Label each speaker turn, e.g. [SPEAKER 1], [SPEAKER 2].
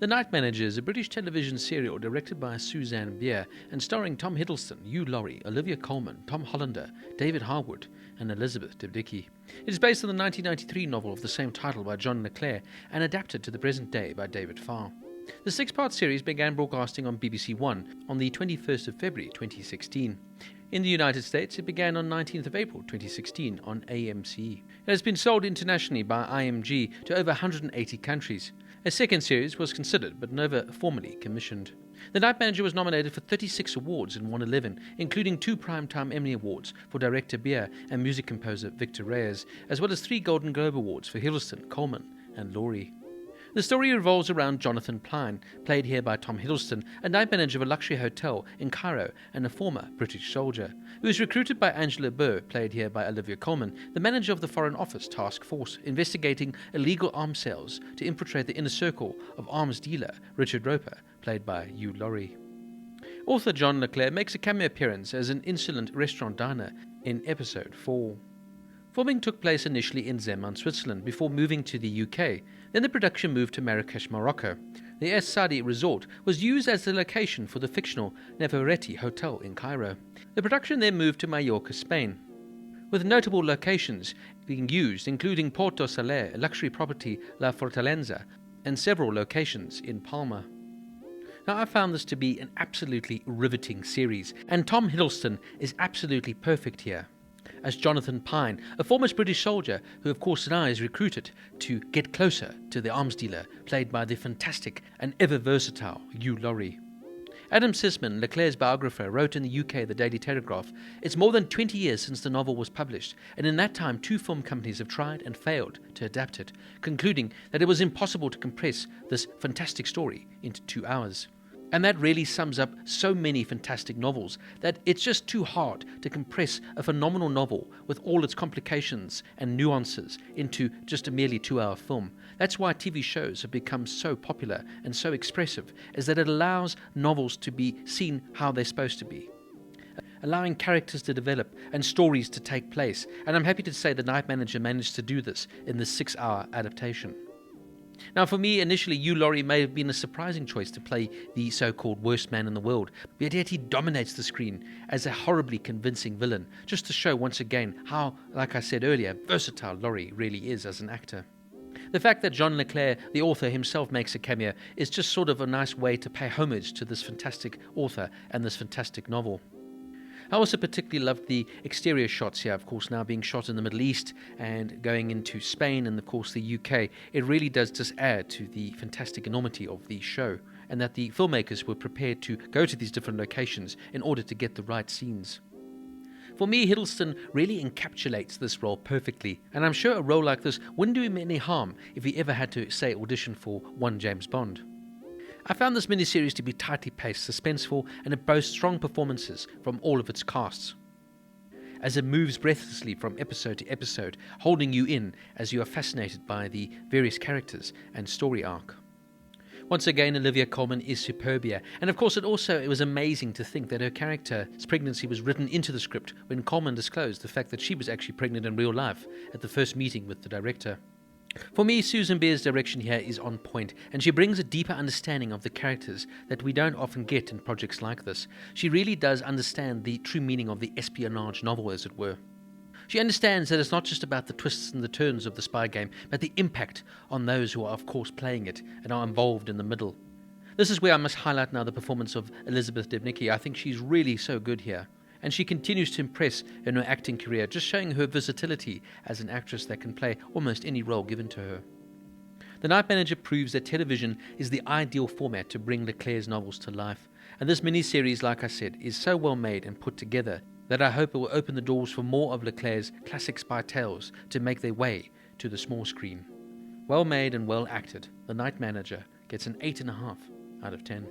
[SPEAKER 1] The Night Manager is a British television serial directed by Susanne Bier and starring Tom Hiddleston, Hugh Laurie, Olivia Colman, Tom Hollander, David Harwood, and Elizabeth Debicki. It is based on the 1993 novel of the same title by John le Carré and adapted to the present day by David Farr. The six-part series began broadcasting on BBC One on the 21st of February 2016. In the United States, it began on 19th of April 2016 on AMC. It has been sold internationally by IMG to over 180 countries. A second series was considered but never formally commissioned. The Night Manager was nominated for 36 awards and won 11, including 2 Primetime Emmy Awards for director Bier and music composer Victor Reyes, as well as 3 Golden Globe Awards for Hiddleston, Colman, and Laurie. The story revolves around Jonathan Plyne, played here by Tom Hiddleston, a night manager of a luxury hotel in Cairo and a former British soldier, who is recruited by Angela Burr, played here by Olivia Colman, the manager of the Foreign Office Task Force, investigating illegal arms sales to infiltrate the inner circle of arms dealer Richard Roper, played by Hugh Laurie. Author John le Carré makes a cameo appearance as an insolent restaurant diner in episode 4. Filming took place initially in Zeeman, Switzerland, before moving to the UK. Then the production moved to Marrakesh, Morocco. The Es Sadi resort was used as the location for the fictional Nefertiti Hotel in Cairo. The production then moved to Mallorca, Spain, with notable locations being used, including Porto Soler, a luxury property La Fortaleza, and several locations in Palma. Now, I found this to be an absolutely riveting series, and Tom Hiddleston is absolutely perfect here as Jonathan Plyne, a former British soldier who of course now is recruited to get closer to the arms dealer, played by the fantastic and ever versatile Hugh Laurie. Adam Sisman, le Carré's biographer, wrote in the UK The Daily Telegraph, "It's more than 20 years since the novel was published, and in that time 2 film companies have tried and failed to adapt it, concluding that it was impossible to compress this fantastic story into 2 hours. And that really sums up so many fantastic novels, that it's just too hard to compress a phenomenal novel with all its complications and nuances into just a merely 2-hour film. That's why TV shows have become so popular and so expressive, is that it allows novels to be seen how they're supposed to be, allowing characters to develop and stories to take place. And I'm happy to say The Night Manager managed to do this in this 6-hour adaptation. Now, for me, initially, Hugh Laurie may have been a surprising choice to play the so-called worst man in the world, but yet he dominates the screen as a horribly convincing villain, just to show once again how, like I said earlier, versatile Laurie really is as an actor. The fact that John le Carré, the author himself, makes a cameo is just sort of a nice way to pay homage to this fantastic author and this fantastic novel. I also particularly loved the exterior shots here, of course, now being shot in the Middle East and going into Spain and, of course, the UK. It really does just add to the fantastic enormity of the show, and that the filmmakers were prepared to go to these different locations in order to get the right scenes. For me, Hiddleston really encapsulates this role perfectly, and I'm sure a role like this wouldn't do him any harm if he ever had to, say, audition for one James Bond. I found this miniseries to be tightly paced, suspenseful, and it boasts strong performances from all of its casts, as it moves breathlessly from episode to episode, holding you in as you are fascinated by the various characters and story arc. Once again, Olivia Colman is superb here, and of course it was amazing to think that her character's pregnancy was written into the script when Colman disclosed the fact that she was actually pregnant in real life at the first meeting with the director. For me, Susanne Bier's direction here is on point, and she brings a deeper understanding of the characters that we don't often get in projects like this. She really does understand the true meaning of the espionage novel, as it were. She understands that it's not just about the twists and the turns of the spy game, but the impact on those who are, of course, playing it and are involved in the middle. This is where I must highlight now the performance of Elizabeth Debicki. I think she's really so good here, and she continues to impress in her acting career, just showing her versatility as an actress that can play almost any role given to her. The Night Manager proves that television is the ideal format to bring le Carré's novels to life, and this miniseries, like I said, is so well made and put together that I hope it will open the doors for more of le Carré's classic spy tales to make their way to the small screen. Well made and well acted, The Night Manager gets an 8.5 out of 10.